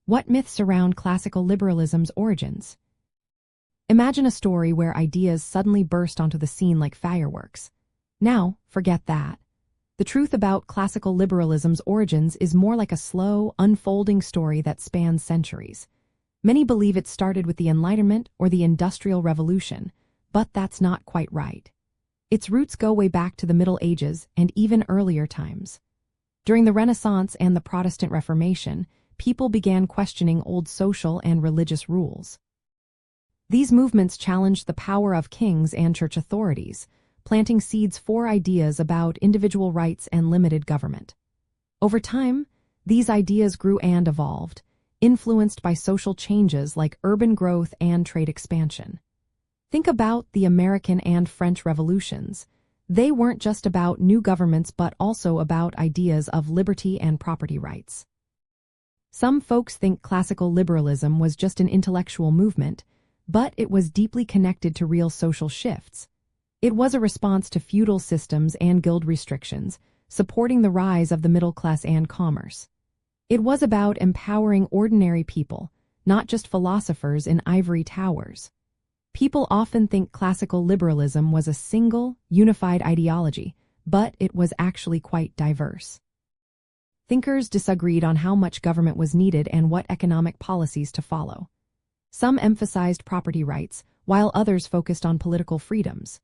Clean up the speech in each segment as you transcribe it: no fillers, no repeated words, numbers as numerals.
What myths surround classical liberalism's origins? Imagine a story where ideas suddenly burst onto the scene like fireworks. Now, forget that. The truth about classical liberalism's origins is more like a slow, unfolding story that spans centuries. Many believe it started with the Enlightenment or the Industrial Revolution, but that's not quite right. Its roots go way back to the Middle Ages and even earlier times. During the Renaissance and the Protestant Reformation, people began questioning old social and religious rules. These movements challenged the power of kings and church authorities, planting seeds for ideas about individual rights and limited government. Over time, these ideas grew and evolved, influenced by social changes like urban growth and trade expansion. Think about the American and French revolutions. They weren't just about new governments but also about ideas of liberty and property rights. Some folks think classical liberalism was just an intellectual movement, but it was deeply connected to real social shifts. It was a response to feudal systems and guild restrictions, supporting the rise of the middle class and commerce. It was about empowering ordinary people, not just philosophers in ivory towers. People often think classical liberalism was a single, unified ideology, but it was actually quite diverse. Thinkers disagreed on how much government was needed and what economic policies to follow. Some emphasized property rights, while others focused on political freedoms.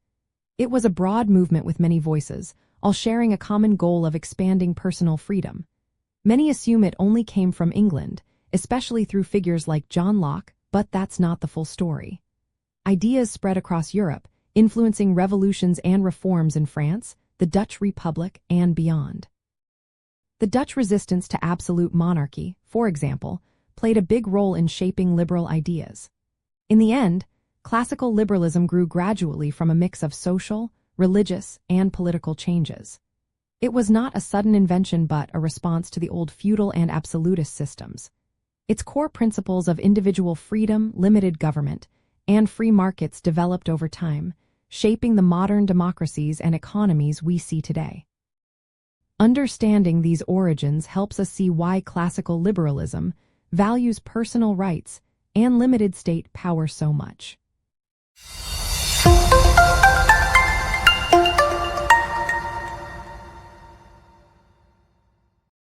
It was a broad movement with many voices, all sharing a common goal of expanding personal freedom. Many assume it only came from England, especially through figures like John Locke, but that's not the full story. Ideas spread across Europe, influencing revolutions and reforms in France, the Dutch Republic, and beyond. The Dutch resistance to absolute monarchy, for example, played a big role in shaping liberal ideas. In the end, classical liberalism grew gradually from a mix of social, religious, and political changes. It was not a sudden invention but a response to the old feudal and absolutist systems. Its core principles of individual freedom, limited government, and free markets developed over time, shaping the modern democracies and economies we see today. Understanding these origins helps us see why classical liberalism values personal rights and limited state power so much.